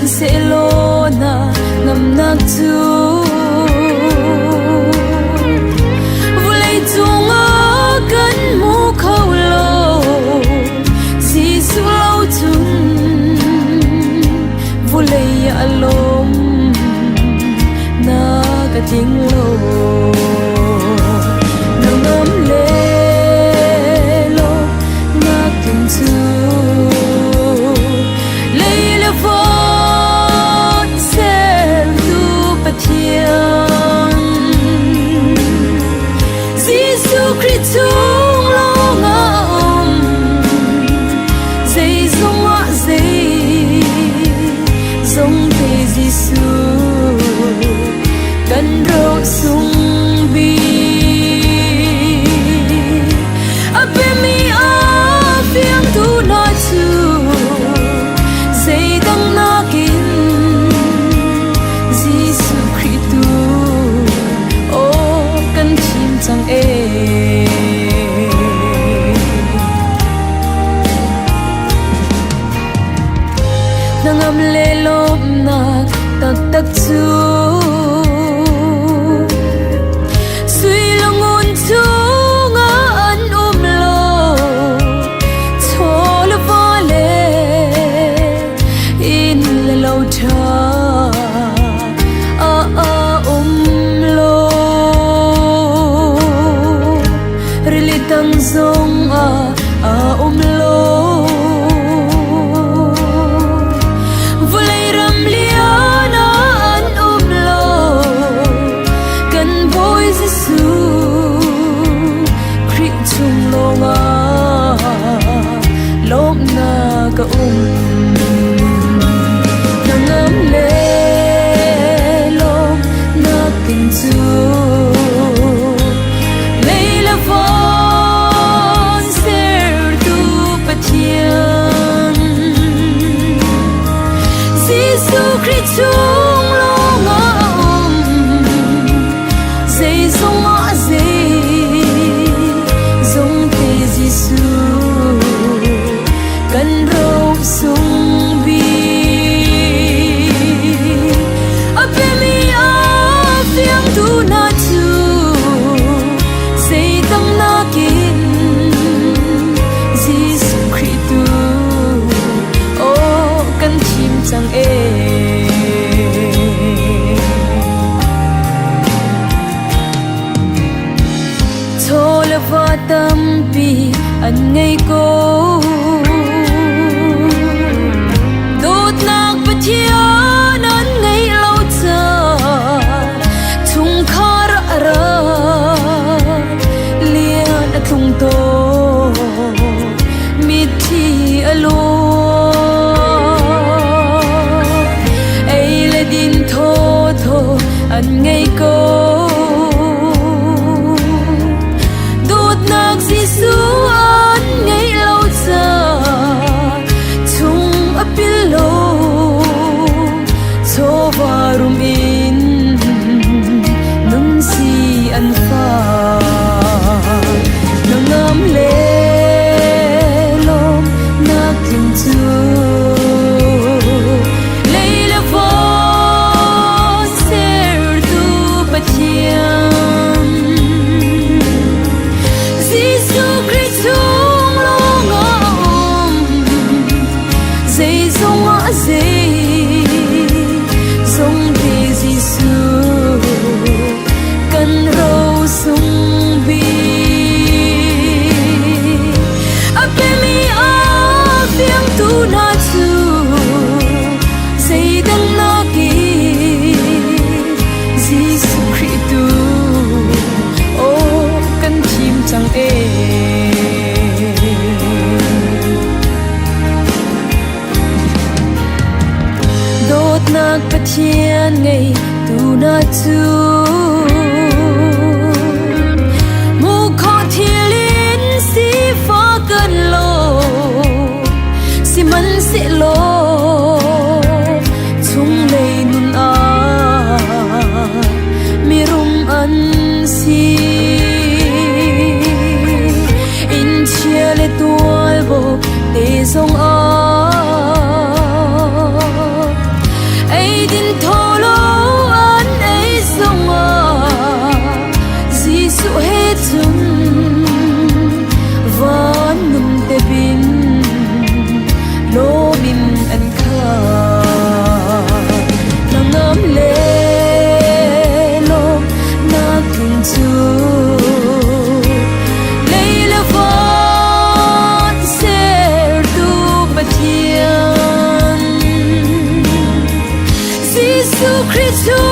sẽ lô na ngầm nạc chú vô lấy chung ở gần mũ khâu lô dì su lâu chung vô lấy ạ lôm na cả tiếng lô nâng ấm lê lô na kinh chú chung lo ngom dây dòng ngõ dây dòng tê Giêsu cần râu sung bi a bên mi a phiêng thu nói chu dây đăng na kín Giêsu Christu ô cần chim chẳng e nang am le lom nak tak tak chu sui longun chu nga an lo chol vale in le lo tha lo rili tang zong lo lốp na cả nang ấm lê lốp na kinh chú lấy là von ser tu pathian Giêsu Christ chung lo ngom dây dòng ngõ dây dòng tê Giêsu cần râu sung bi a bên mi a phiêng thu na chu dây tăng na kín Giêsu Christu ô cần chim chẳng e thô là va tâm bi anh ngày cô thiên an ngày lâu chờ thung khar ra liền thung to mít thi alo ai là din thô thô an ngày cô đốt nạc Giêsu an ngày lâu chờ thung apilo so varum in nun si an fa nang am le lom na kin chu leila von ser tu pathian Giêsu Christ chung lo ngom dây dòng ngõ dây dòng tê Giêsu cần râu sung bi a bên mi a phiêng thu na chu dây đăng na kín Giêsu Christu ô cần chim chẳng e đốt nạc pathian ngày tu na chu mu kho thiên liên si pha cần lo si man sẽ lo chung lấy nun a mi rum an si in chia le tual bo te zong a 出